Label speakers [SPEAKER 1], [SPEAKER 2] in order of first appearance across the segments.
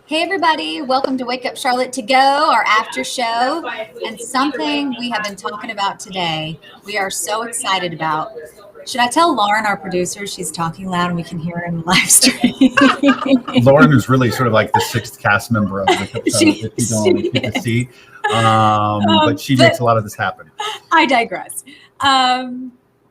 [SPEAKER 1] Hey everybody, welcome to Wake Up Charlotte to Go, our after show, and something we have been talking about today. We are so excited about. Should I tell Lauren, our producer, she's talking loud and we can hear her in the live stream?
[SPEAKER 2] Lauren is really sort of like the sixth cast member of Wake Up Charlotte that you don't always get to see. But she makes a lot of this happen.
[SPEAKER 1] I digress.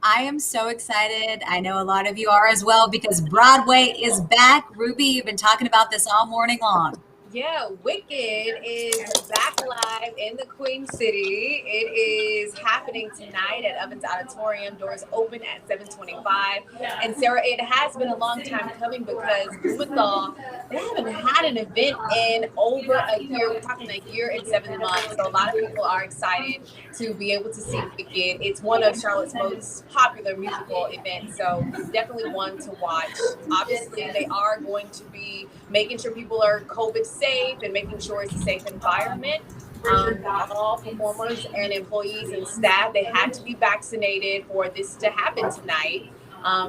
[SPEAKER 1] I am so excited. I know a lot of you are as well because Broadway is back. Ruby, you've been talking about this all morning long.
[SPEAKER 3] Yeah, Wicked is back live in the Queen City. It is happening tonight at Ovens Auditorium. Doors open at 7:25. And Sarah, it has been a long time coming because Blumenthal, they haven't had an event in over a year. We're talking a year and 7 months. So a lot of people are excited to be able to see Wicked. It's one of Charlotte's most popular musical events, so definitely one to watch. Obviously, they are going to be making sure people are COVID safe and making sure it's a safe environment. All performers and employees and staff, they had to be vaccinated for this to happen tonight.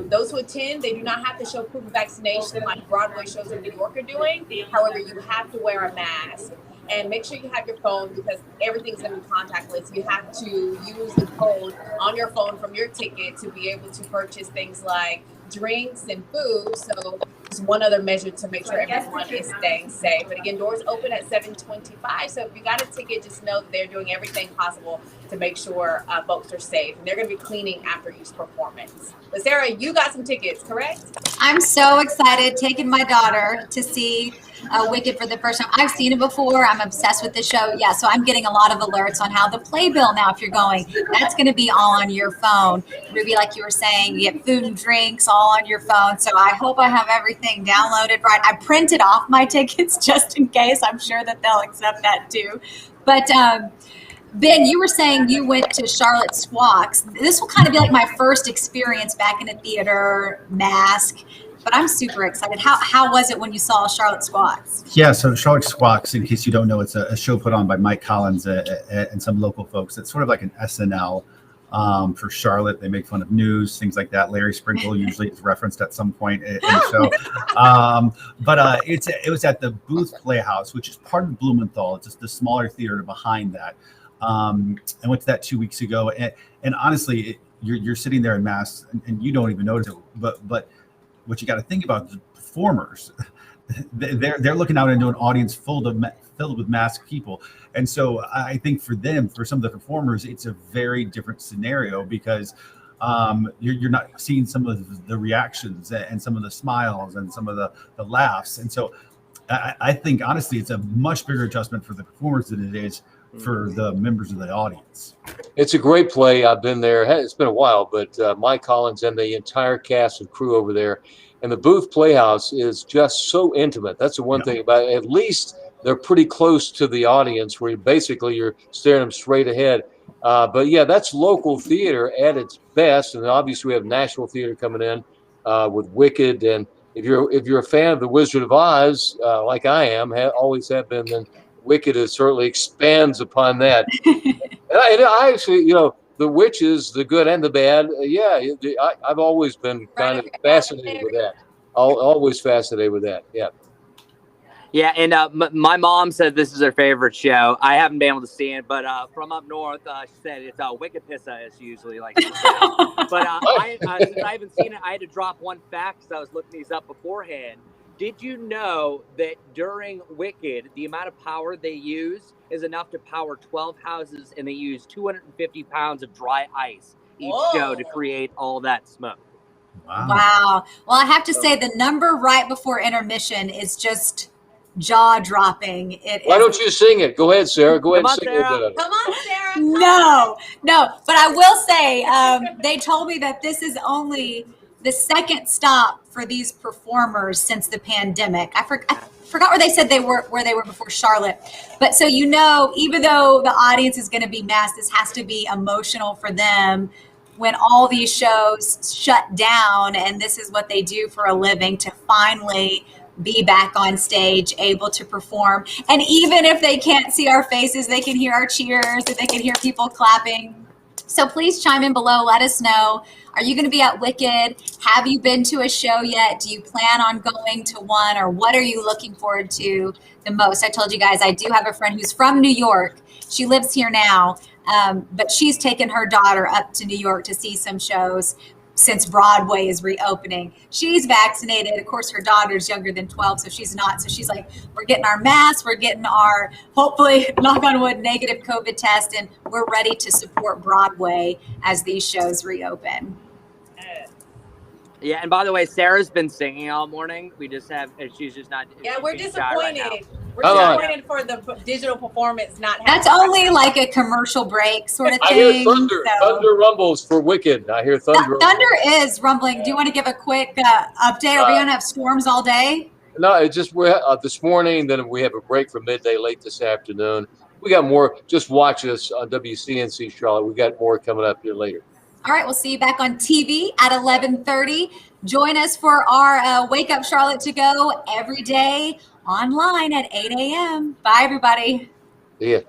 [SPEAKER 3] Those who attend, they do not have to show proof of vaccination like Broadway shows in New York are doing. However, you have to wear a mask. And make sure you have your phone because everything's going to be contactless. You have to use the code on your phone from your ticket to be able to purchase things like drinks and food. So it's one other measure to make sure everyone is staying safe. But again, doors open at 7:25. So if you got a ticket, just know that they're doing everything possible to make sure folks are safe. And they're going to be cleaning after each performance. But Sarah, you got some tickets, correct?
[SPEAKER 1] I'm so excited taking my daughter to see Wicked for the first time. I've seen it before. I'm obsessed with the show. Yeah, so I'm getting a lot of alerts on how the playbill now, if you're going, that's going to be all on your phone. Ruby, like you were saying, you get food and drinks all on your phone. So I hope I have everything downloaded right. I printed off my tickets just in case. I'm sure that they'll accept that too. But Ben, you were saying you went to Charlotte Squawks. This will kind of be like my first experience back in a theater, mask. But I'm super excited. How was it when you saw Charlotte Squawks?
[SPEAKER 2] Yeah, so Charlotte Squawks, in case you don't know, it's a show put on by Mike Collins and some local folks. It's sort of like an SNL for Charlotte. They make fun of news, things like that. Larry Sprinkle usually is referenced at some point in the show. But it was at the Booth Playhouse, which is part of Blumenthal. It's just the smaller theater behind that. I went to that 2 weeks ago. And honestly, you're sitting there in masks and you don't even notice it. But what you got to think about the performers, they're looking out into an audience filled with masked people. And so I think for some of the performers, it's a very different scenario because you're not seeing some of the reactions and some of the smiles and some of the laughs. And so I think, honestly, it's a much bigger adjustment for the performers than it is for the members of the audience.
[SPEAKER 4] It's a great play. I've been there. It's been a while, but Mike Collins and the entire cast and crew over there. And the Booth Playhouse is just so intimate. That's the one thing about it. At least they're pretty close to the audience where you're staring them straight ahead. But yeah, that's local theater at its best. And obviously we have national theater coming in with Wicked. And if you're a fan of The Wizard of Oz, like I am, always have been, then Wicked certainly expands upon that. And I actually, the witches, the good and the bad, I've always been kind of fascinated with that. Always fascinated with that, yeah.
[SPEAKER 5] Yeah, and my mom said this is her favorite show. I haven't been able to see it, but from up north, she said it's Wicked Pissa, as usually like. But since I haven't seen it, I had to drop one fact because I was looking these up beforehand. Did you know that during Wicked, the amount of power they use is enough to power 12 houses, and they use 250 pounds of dry ice each show to create all that smoke?
[SPEAKER 1] Wow. Well, I have to say the number right before intermission is just jaw-dropping.
[SPEAKER 4] Why don't you sing it? Go ahead, Sarah. Go ahead and sing it.
[SPEAKER 3] Come on, Sarah.
[SPEAKER 1] No. But I will say they told me that this is only the second stop for these performers since the pandemic. I forgot where they said they were before Charlotte. But so even though the audience is going to be masked, this has to be emotional for them when all these shows shut down and this is what they do for a living, to finally be back on stage, able to perform. And even if they can't see our faces, they can hear our cheers and they can hear people clapping. So please chime in below. Let us know. Are you going to be at Wicked? Have you been to a show yet? Do you plan on going to one? Or what are you looking forward to the most? I told you guys I do have a friend who's from New York. She lives here now, but she's taken her daughter up to New York to see some shows since Broadway is reopening. She's vaccinated. Of course, her daughter's younger than 12, so she's not. So she's like, we're getting our masks, we're getting our, hopefully, knock on wood, negative COVID test, and we're ready to support Broadway as these shows reopen.
[SPEAKER 5] Yeah, and by the way, Sarah's been singing all morning. We just have, she's just not.
[SPEAKER 3] Yeah, we're
[SPEAKER 5] she's shy right now.
[SPEAKER 3] disappointed. We're disappointed for the digital performance not happening.
[SPEAKER 1] That's only like a commercial break sort of
[SPEAKER 4] I
[SPEAKER 1] thing.
[SPEAKER 4] hear thunder. Thunder rumbles for Wicked. I hear thunder.
[SPEAKER 1] Thunder is rumbling. Do you want to give a quick update? Are we going to have storms all day?
[SPEAKER 4] No, it just this morning. Then we have a break for midday, late this afternoon. We got more. Just watch us on WCNC Charlotte. We got more coming up here later.
[SPEAKER 1] All right, we'll see you back on TV at 11:30. Join us for our Wake Up Charlotte to Go every day online at 8 a.m. Bye, everybody.
[SPEAKER 4] See ya.